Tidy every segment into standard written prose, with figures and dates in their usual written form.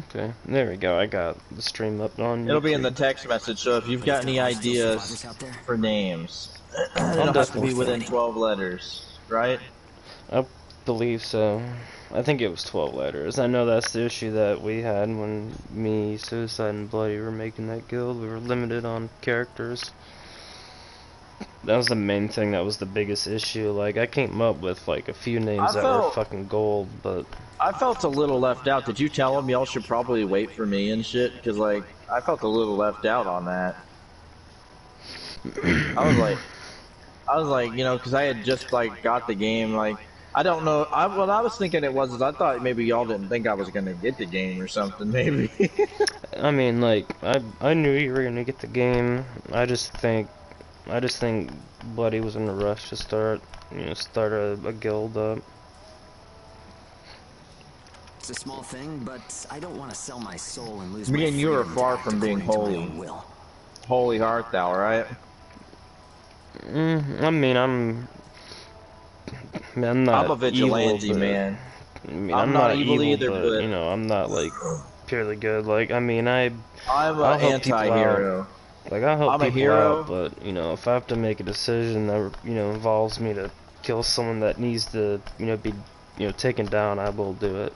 Okay, there we go. I got the stream up on It'll be in YouTube. the text message, so if you've got any ideas for names, I'll it'll have to be definitely within 12 letters, right? I believe so. I think it was 12 letters. I know that's the issue that we had when me, Suicide, and Bloody were making that guild. We were limited on characters. That was the main thing. That was the biggest issue. Like, I came up with like a few names that were fucking gold, but I felt a little left out. Did you tell them y'all should probably wait for me and shit? Because like I felt a little left out on that. I was like, you know, because I had just like got the game. Like, I don't know. What I was thinking it was is I thought maybe y'all didn't think I was gonna get the game or something. Maybe. I mean, like, I knew you were gonna get the game. I just think Bloody was in a rush to start a guild up. It's a small thing, but I don't want to sell my soul and lose Me my and you are freedom far to act from being according to my holy. own will. Holy heart, thou, right? I mean, I'm not I'm a vigilante, evil, but, man. I mean, I'm not evil evil, either, but, you know, I'm not like purely good. Like, I mean, I'm I'll an help people anti-hero. out. Like, I'll help I'm a people hero. out, but, you know, if I have to make a decision that, you know, involves me to kill someone that needs to, you know, be, you know, taken down, I will do it.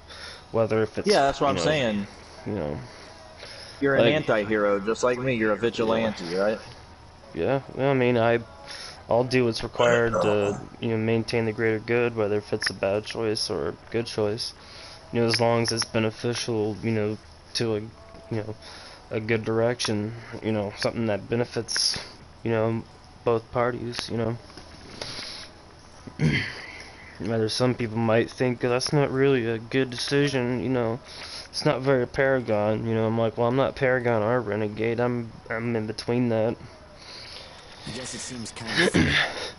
Whether if it's, Yeah, that's what I'm saying. You know. You're an Like, anti-hero, just like me. You're a vigilante, right? Yeah, well, I mean, I'll do what's required to, you know, maintain the greater good, whether if it's a bad choice or a good choice. You know, as long as it's beneficial, you know, to a good direction, you know, something that benefits, you know, both parties, you know. Whether some people might think that's not really a good decision, you know, it's not very Paragon, you know. I'm like, well, I'm not Paragon or Renegade, I'm in between that. I guess it seems kind of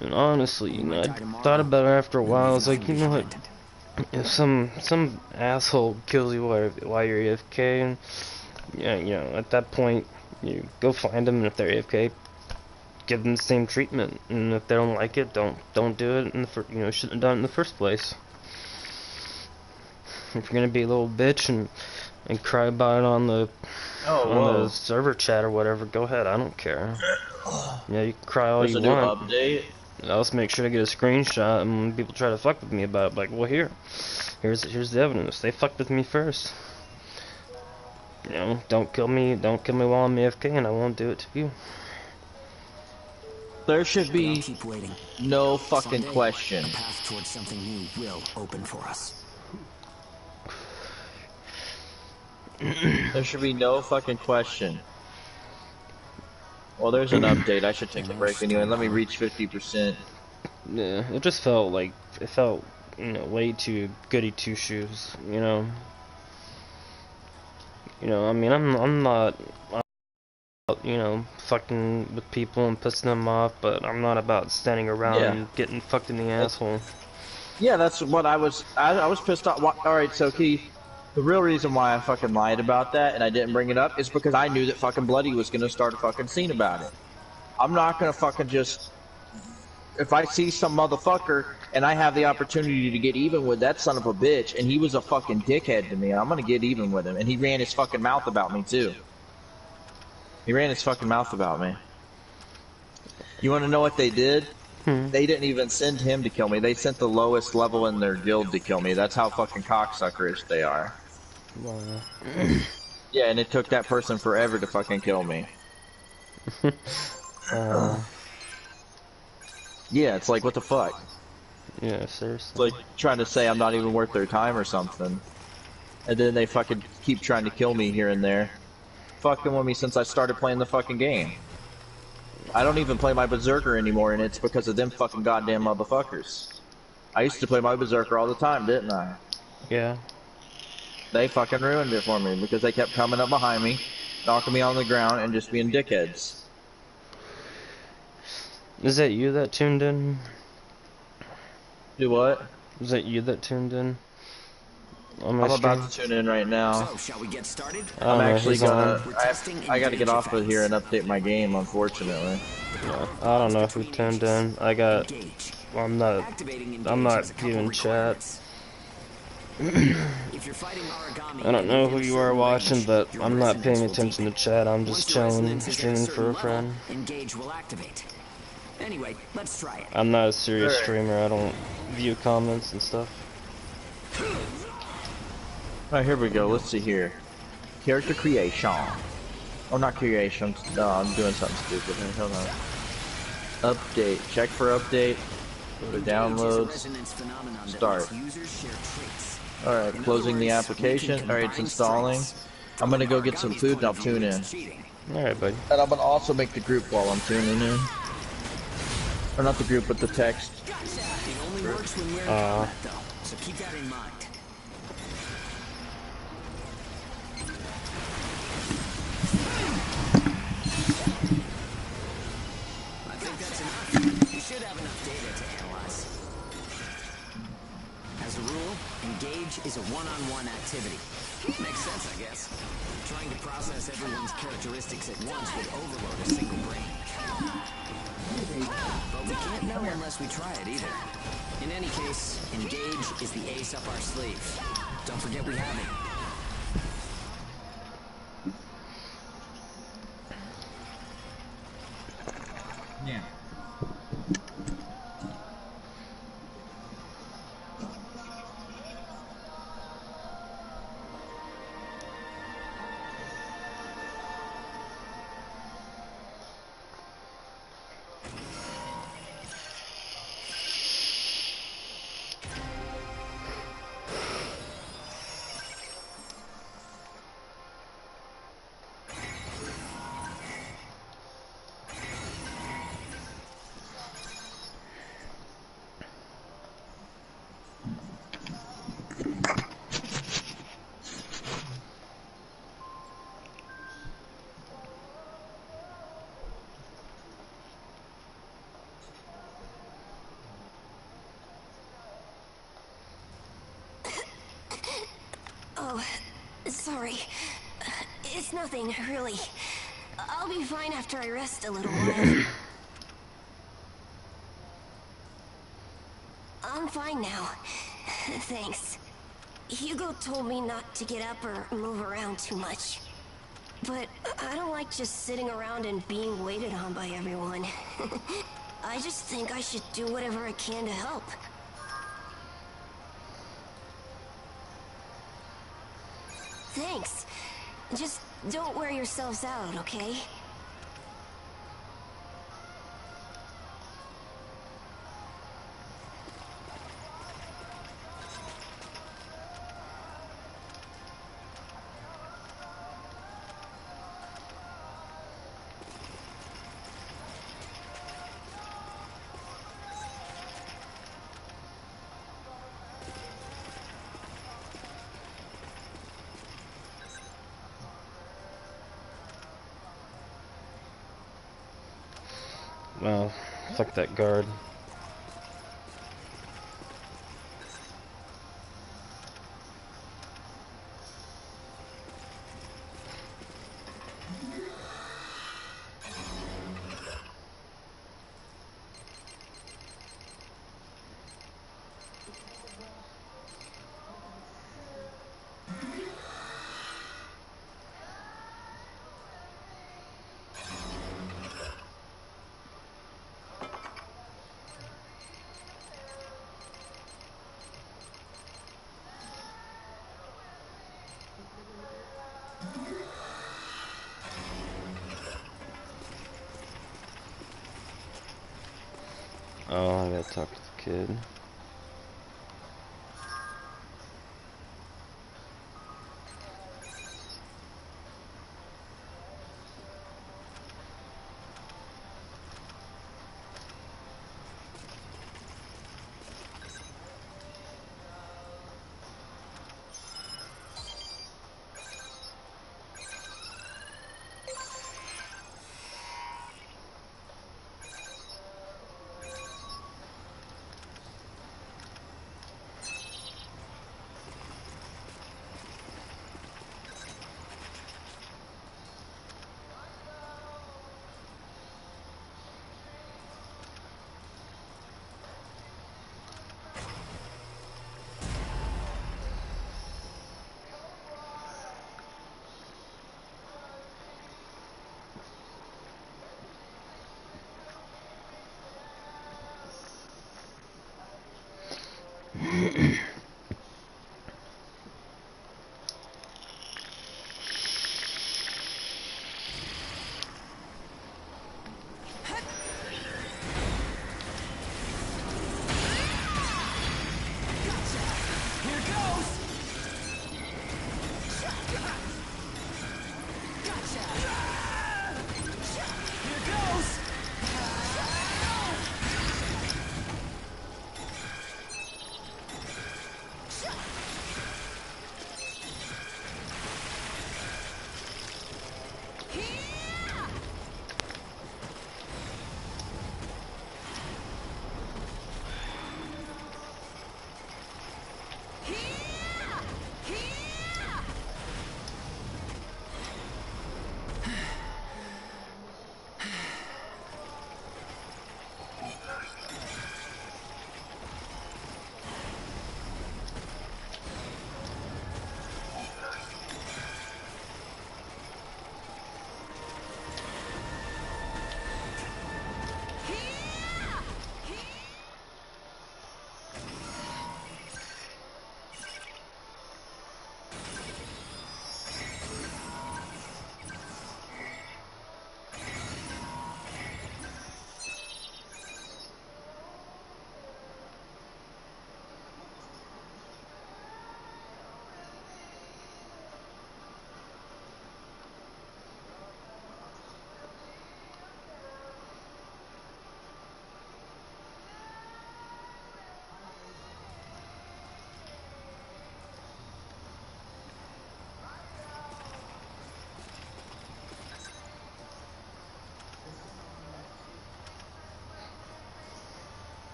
And honestly, you know, I thought about it after a while. I was like, you know what? If some asshole kills you while you're AFK, and yeah, you know, at that point, you go find them, and if they're AFK, give them the same treatment. And if they don't like it, don't do it. You know, shouldn't have done it in the first place. If you're gonna be a little bitch and cry about it on the server chat or whatever, go ahead. I don't care. Yeah, you can cry all you want. Update. I'll just make sure to get a screenshot, and when people try to fuck with me about it, like, well, here's the evidence. They fucked with me first. You know, don't kill me while I'm AFK, and I won't do it to you. There should be no fucking Someday, question. a path towards something new will open for us. There should be no fucking question. Well, there's an update. I should take a break anyway. Let me reach 50%. Yeah, it just felt, you know, way too goody two shoes. You know. I mean, I'm not, you know, fucking with people and pissing them off, but I'm not about standing around and getting fucked in the asshole. Yeah, that's what I was pissed off. Alright, so Keith, the real reason why I fucking lied about that and I didn't bring it up is because I knew that fucking Bloody was gonna start a fucking scene about it. I'm not gonna fucking just... If I see some motherfucker and I have the opportunity to get even with that son of a bitch and he was a fucking dickhead to me, I'm gonna get even with him. And he ran his fucking mouth about me too. He ran his fucking mouth about me. You wanna know what they did? They didn't even send him to kill me. They sent the lowest level in their guild to kill me. That's how fucking cocksuckerish they are. Wow. Yeah, and it took that person forever to fucking kill me. Yeah, it's like, what the fuck? Yeah, seriously. It's like trying to say I'm not even worth their time or something. And then they fucking keep trying to kill me here and there. Fucking with me since I started playing the fucking game. I don't even play my Berserker anymore, and it's because of them fucking goddamn motherfuckers. I used to play my Berserker all the time, didn't I? Yeah. They fucking ruined it for me because they kept coming up behind me, knocking me on the ground, and just being dickheads. Is that you that tuned in? Do what? Is that you that tuned in? On my I'm stream? about to tune in right now. So, shall we get started? I'm actually gonna... Testing I gotta get engage off of here and effects. update my game, unfortunately. Yeah, I don't know who tuned in. I got... Engage. Well, I'm not Activating I'm not engages a couple viewing chat. requirements. If you're fighting origami, I don't know who you are watching, but your I'm not resonance paying will attention to deepen. chat. I'm Once just your chilling, resonance is at a streaming for certain a friend. level, engage will activate. Anyway, let's try it. I'm not a serious Alright. streamer. I don't view comments and stuff. Alright, here we go. Let's see here. Character creation. Oh, not creation. No, I'm doing something stupid. Hold on. Update. Check for update. Go to Engage is a downloads. resonance phenomenon that Start. lets users share traits. Alright, In closing other the words, application. we can Alright, it's combine installing. strengths. I'm gonna From go get some origami's food and point I'll of view, tune in. it's cheating. Alright, buddy. And I'm gonna also make the group while I'm tuning in. Or not the group, but the text. It only works when we're in combat, though, so keep that in mind. I think that's enough. You should have enough data to analyze. As a rule, engage is a one-on-one activity. Makes sense, I guess. Trying to process everyone's characteristics at once would overload a single brain. But we can't know unless we try it either. In any case, engage is the ace up our sleeve. Don't forget we have it. Yeah. Oh, sorry. It's nothing, really. I'll be fine after I rest a little while. I'm fine now. Thanks. Hugo told me not to get up or move around too much. But I don't like just sitting around and being waited on by everyone. I just think I should do whatever I can to help. Thanks. Just don't wear yourselves out, okay? Well, fuck that guard. Oh, I gotta talk to the kid.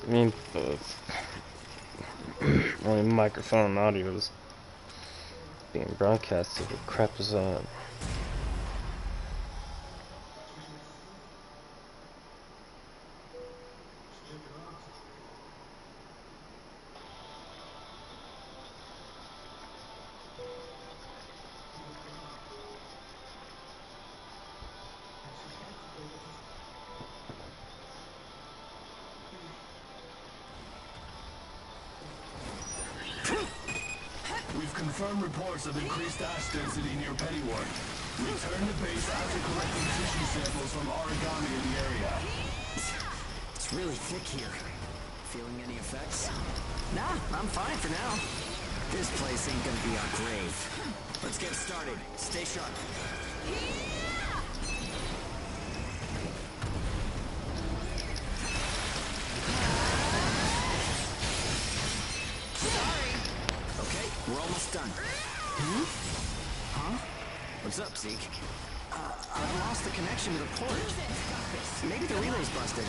I mean, only microphone and audio is being broadcasted. What crap is that? Confirmed reports of increased ash density near Pennyworth. Return to base after collecting tissue samples from origami in the area. It's really thick here. Feeling any effects? Nah, I'm fine for now. This place ain't gonna be our grave. Let's get started. Stay sharp. We're almost done. Huh? What's up, Zeke? I've lost the connection to the port. Maybe the relay's busted.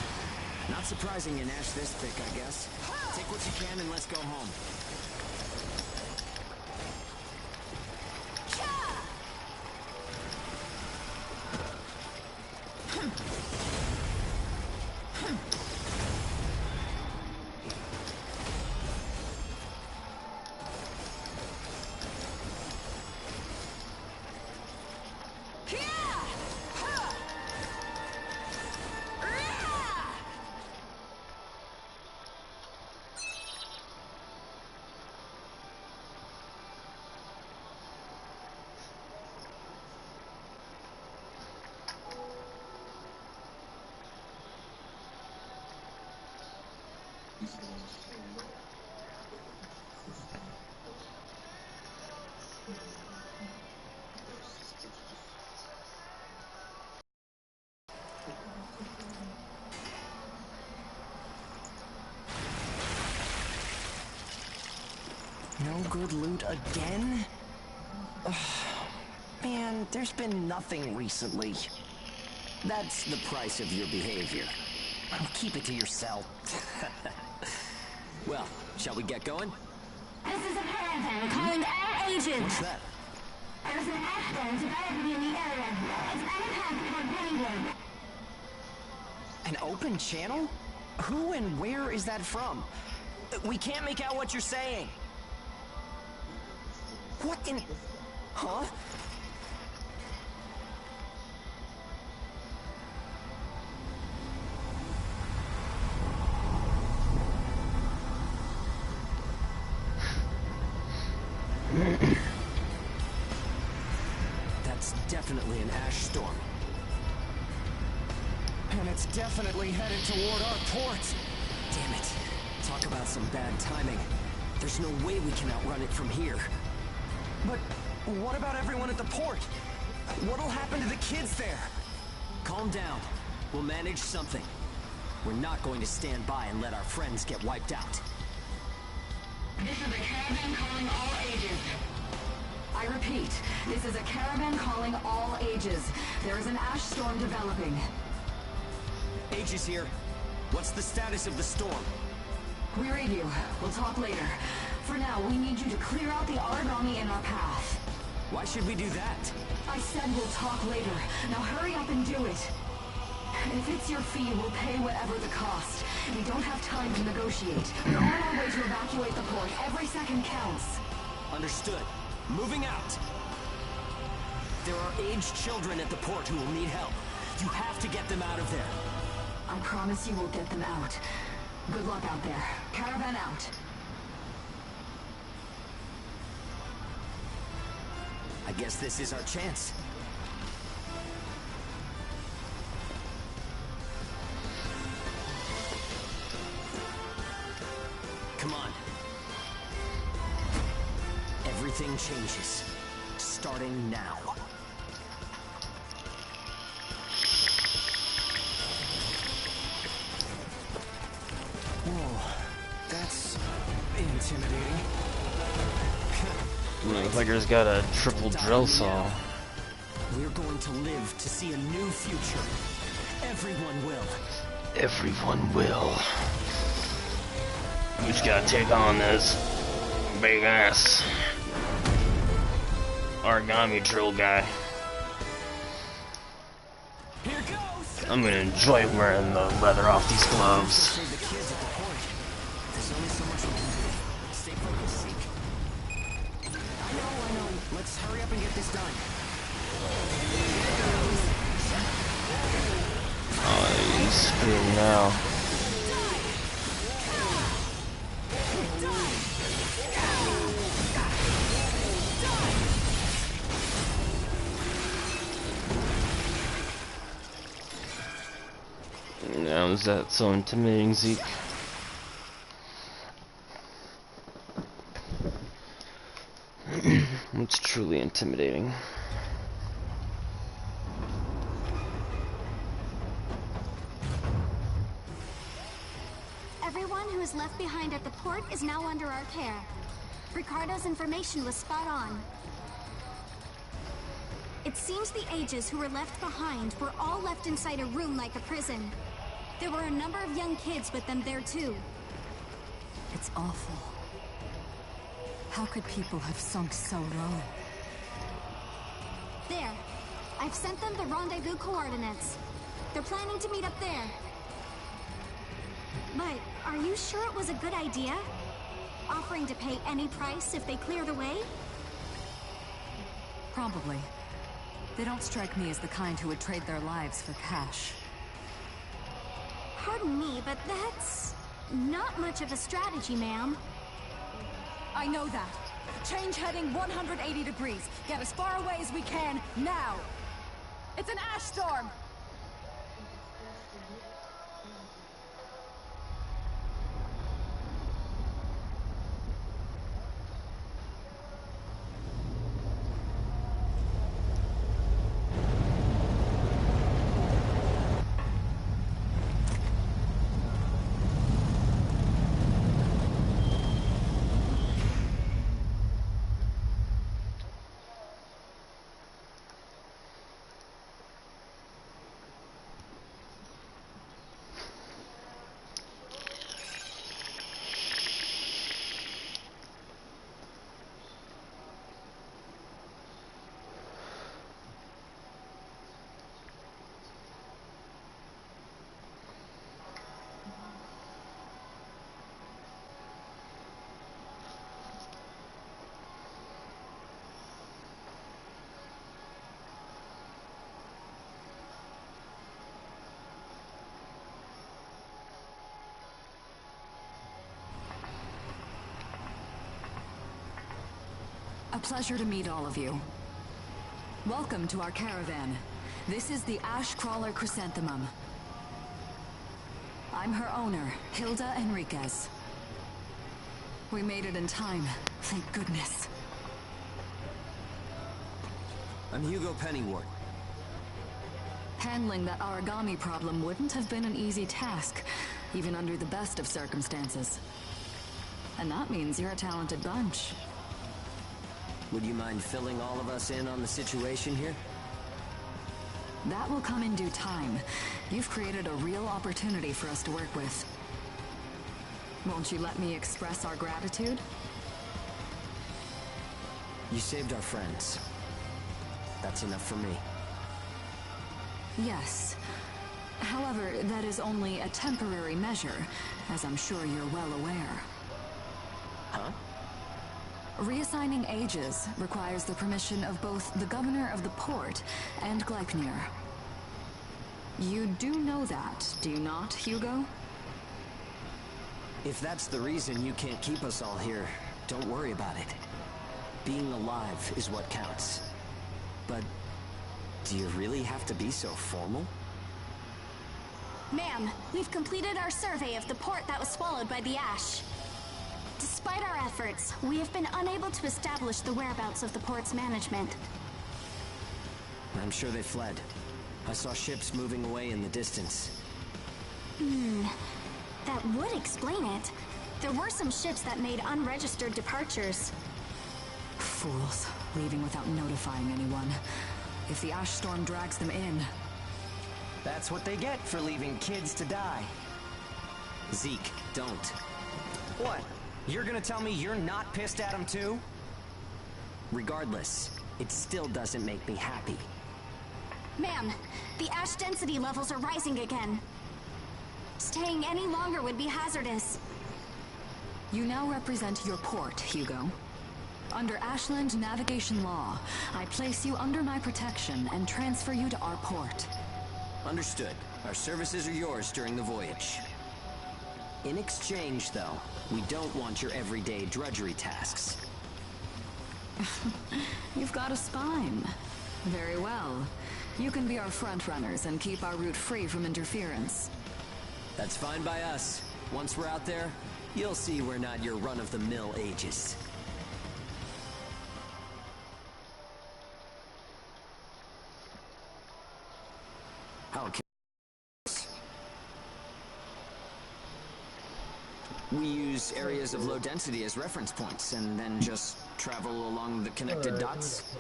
Not surprising in ash this thick, I guess. Take what you can and let's go home. No good loot again? Ugh. Man, there's been nothing recently. That's the price of your behavior. Keep it to yourself. Well, shall we get going? This is a Parenton calling our agent. What's that? There's an accident developing in the area. It's unattacked from Pennyworth. An open channel? Who and where is that from? We can't make out what you're saying. What in... Huh? That's definitely an ash storm. And it's definitely headed toward our port. Damn it. Talk about some bad timing. There's no way we can outrun it from here. But what about everyone at the port? What'll happen to the kids there? Calm down. We'll manage something. We're not going to stand by and let our friends get wiped out. This is a caravan calling all ages. I repeat, this is a caravan calling all ages. There is an ash storm developing. Aegis here. What's the status of the storm? We read you. We'll talk later. For now, we need you to clear out the origami in our path. Why should we do that? I said we'll talk later. Now hurry up and do it. If it's your fee, we'll pay whatever the cost. We don't have time to negotiate. We're on our way to evacuate the port. Every second counts. Understood. Moving out. There are aged children at the port who will need help. You have to get them out of there. I promise you we'll get them out. Good luck out there. Caravan out. I guess this is our chance. Come on. Everything changes. Starting now. Whoa. That's intimidating. Motherfucker's got a triple drill saw. We're going to live to see a new future. Everyone will. Everyone will. We just gotta take on this big ass origami drill guy. Here goes. I'm gonna enjoy wearing the leather off these gloves. Save the kids at the port. There's only so much we can do. Stay focused, Zeke. I know. Let's hurry up and get this done. Oh, he's screwed now. Now is that so intimidating, Zeke? It's truly intimidating. Everyone who is left behind at the port is now under our care. Ricardo's information was spot on. It seems the Aegis who were left behind were all left inside a room like a prison. There were a number of young kids with them there too. It's awful. How could people have sunk so low? There. I've sent them the rendezvous coordinates. They're planning to meet up there. But are you sure it was a good idea? Offering to pay any price if they clear the way? Probably. They don't strike me as the kind who would trade their lives for cash. Pardon me, but that's not much of a strategy, ma'am. I know that. Change heading 180 degrees. Get as far away as we can, now! It's an ash storm! A pleasure to meet all of you. Welcome to our caravan. This is the Ash Crawler Chrysanthemum. I'm her owner, Hilda Enriquez. We made it in time, thank goodness. I'm Hugo Pennywort. Handling that origami problem wouldn't have been an easy task, even under the best of circumstances. And that means you're a talented bunch. Would you mind filling all of us in on the situation here? That will come in due time. You've created a real opportunity for us to work with. Won't you let me express our gratitude? You saved our friends. That's enough for me. Yes. However, that is only a temporary measure, as I'm sure you're well aware. Huh? Reassigning ages requires the permission of both the governor of the port and Gleipnir. You do know that, do you not, Hugo? If that's the reason you can't keep us all here, don't worry about it. Being alive is what counts. But do you really have to be so formal? Ma'am, we've completed our survey of the port that was swallowed by the ash. Despite our efforts, we have been unable to establish the whereabouts of the port's management. I'm sure they fled. I saw ships moving away in the distance. That would explain it. There were some ships that made unregistered departures. Fools, leaving without notifying anyone. If the ash storm drags them in... That's what they get for leaving kids to die. Zeke, don't. What? You're gonna tell me you're not pissed at him too? Regardless, it still doesn't make me happy. Ma'am, the ash density levels are rising again. Staying any longer would be hazardous. You now represent your port, Hugo. Under Ashland navigation law, I place you under my protection and transfer you to our port. Understood. Our services are yours during the voyage. In exchange, though, we don't want your everyday drudgery tasks. You've got a spine. Very well. You can be our front runners and keep our route free from interference. That's fine by us. Once we're out there, you'll see we're not your run-of-the-mill ages. Okay. We use areas of low density as reference points, and then just travel along the connected dots.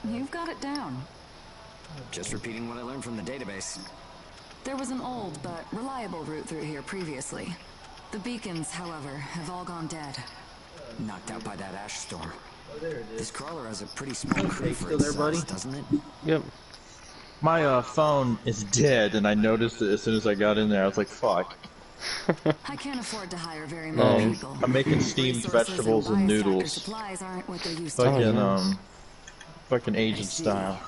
You've got it down. Just repeating what I learned from the database. There was an old but reliable route through here previously. The beacons, however, have all gone dead. Knocked out by that ash storm. This crawler has a pretty small crew for Still its there, buddy? size, doesn't it? Yep. My phone is dead, and I noticed it as soon as I got in there. I was like, fuck. I can't afford to hire very many Nice. people. I'm making steamed vegetables and biosector noodles. supplies aren't what they used to Fucking, be. fucking I agent see. style.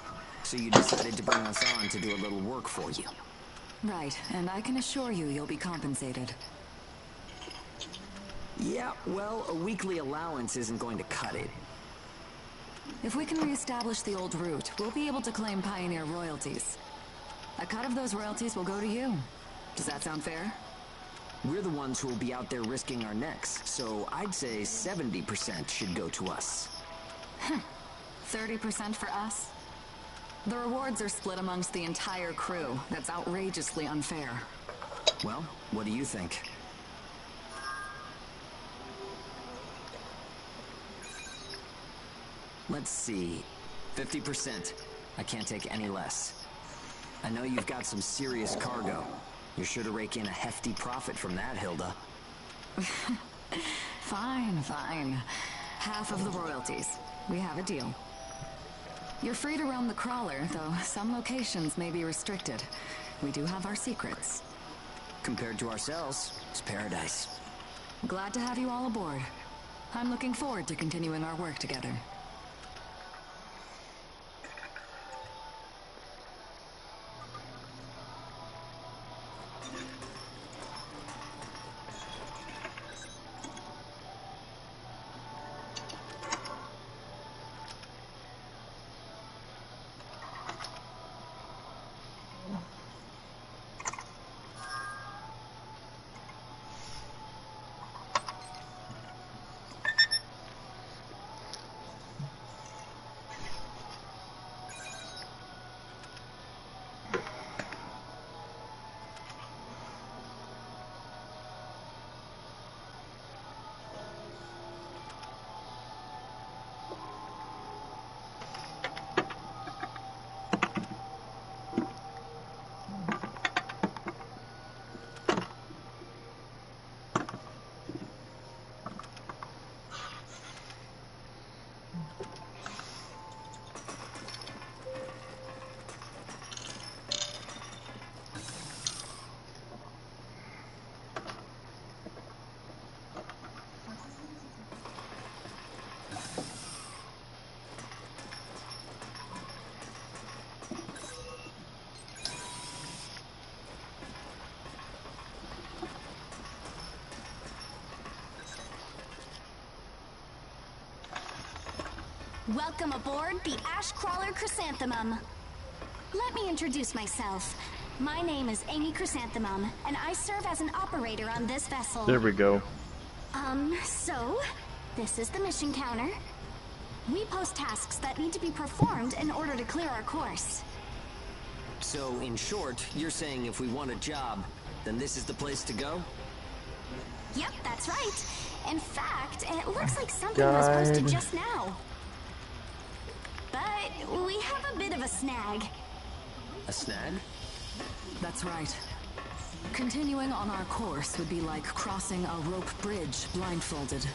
So you decided to bring us on to do a little work for you. Right, and I can assure you you'll be compensated. Yeah, well, a weekly allowance isn't going to cut it. If we can reestablish the old route, we'll be able to claim Pioneer royalties. A cut of those royalties will go to you. Does that sound fair? We're the ones who will be out there risking our necks, so I'd say 70% should go to us. 30% for us? The rewards are split amongst the entire crew. That's outrageously unfair. Well, what do you think? Let's see. 50%. I can't take any less. I know you've got some serious cargo. You're sure to rake in a hefty profit from that, Hilda. Fine, fine. Half of the royalties. We have a deal. You're free to roam the crawler, though some locations may be restricted. We do have our secrets. Compared to ourselves, it's paradise. Glad to have you all aboard. I'm looking forward to continuing our work together. Welcome aboard the Ash Crawler Chrysanthemum. Let me introduce myself. My name is Amy Chrysanthemum, and I serve as an operator on this vessel. There we go. So, this is the mission counter. We post tasks that need to be performed in order to clear our course. So, in short, you're saying if we want a job, then this is the place to go? Yep, that's right. In fact, it looks like something was posted just now. But we have a bit of a snag. A snag? That's right. Continuing on our course would be like crossing a rope bridge blindfolded.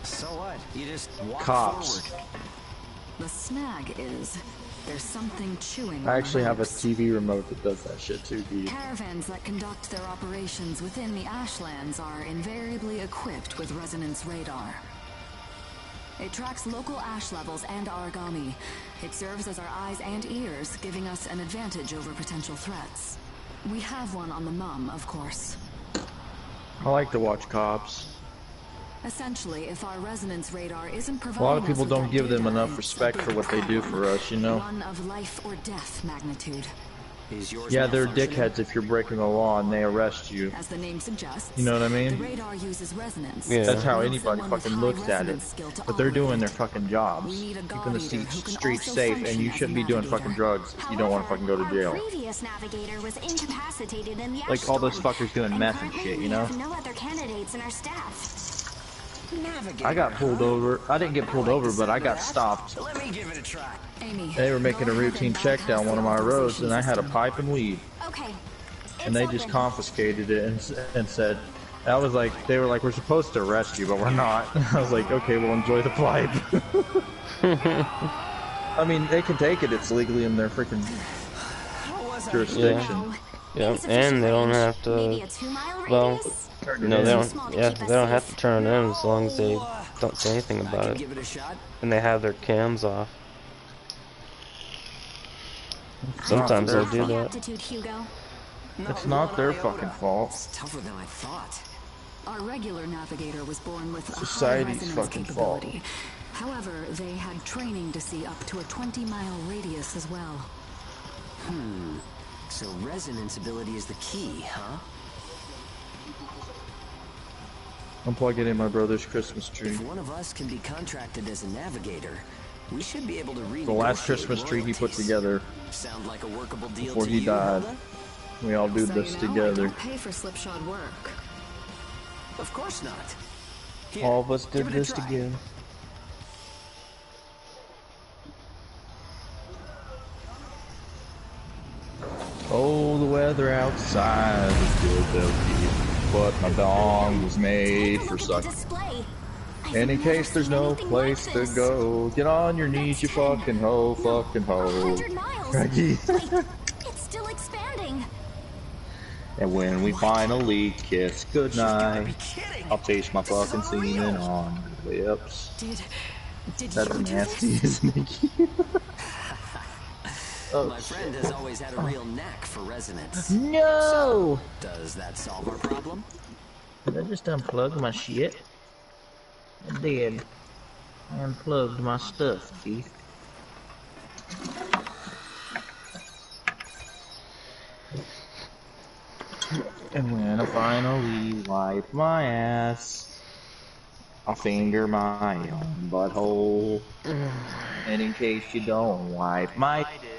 So what? You just walk Cops. forward. The snag is there's something chewing. I actually on have a ropes. TV remote that does that shit too, dude. Caravans that conduct their operations within the Ashlands are invariably equipped with resonance radar. It tracks local ash levels and origami. It serves as our eyes and ears, giving us an advantage over potential threats. We have one on the Mum, of course. I like to watch Cops. Essentially, if our resonance radar isn't A providing lot of us people with don't that give them data, enough it's a respect for big what they do problem. for us, you know? One of life or death magnitude. Is yours Yeah, they're malfunctioning? dickheads if you're breaking the law and they arrest you. As the name suggests, You know what I the mean? radar uses resonance. Yeah. That's how We need anybody someone with fucking high looks at it. resonance skill to But they're doing operate their it. fucking jobs. We need a Keeping the guardian who can streets also safe, and function you as shouldn't a be doing navigator. fucking drugs if you don't want to fucking go to jail. Our previous navigator was incapacitated in the ash Like all those storm, fuckers doing meth and currently shit, we you know? have no other candidates in our staff. Navigator, I got pulled over. I didn't get pulled like over, the but I sound got of that. stopped. Let me give it a try. Amy, They were making go a ahead routine and check down bypass one of the my roads, authorization and I had a system. pipe and weed. Okay. And they It's just open. confiscated it and said, I was like, they were like, we're supposed to arrest you, but we're not. I was like, okay, well, enjoy the pipe. I mean, they can take it. It's legally in their freaking jurisdiction. Wow. Yeah, Insufficient and they don't range. have to. Maybe a 2-mile Well, radius? no, they Too don't. small to Yeah, keep they us don't have safe. to turn it in as long as they don't say anything I about can it, give it a shot. and they have their cams off. Sometimes they'll do The that. aptitude, Hugo. It's not their one fucking iota. fault. It's tougher than I thought. Our regular navigator was born with a high Society's resonance fucking fault. capability. However, they had training to see up to a 20-mile radius as well. So resonance ability is the key, huh? Unplug it in my brother's Christmas tree. If one of us can be contracted as a navigator, we should be able to renegotiate The last Christmas tree he put royalties. together Sound like a workable deal before to he you, died. Hilda? We all do So this you know, I together. don't pay for slipshod work. Of course not. Here, All of us give did it a this try. together. Oh, the weather outside is good, though, but my dong was made Take a for look at the sucking. display. I've And in never case there's seen no anything place like to this. go, get on your knees, you fucking hoe, fucking hoe. 100 miles. Craggy. Wait, it's still expanding. And when we finally kiss Gotta goodnight, be kidding. I'll taste my This is fucking semen unreal. on your lips. Did That's you do nasty, this? isn't it? Oh, My friend has always had a real knack for resonance. no! Does that solve our problem? Did I just unplug my shit? I did. I unplugged my stuff, Keith. And when I finally wipe my ass, I'll finger my own butthole. And in case you don't wipe my dick,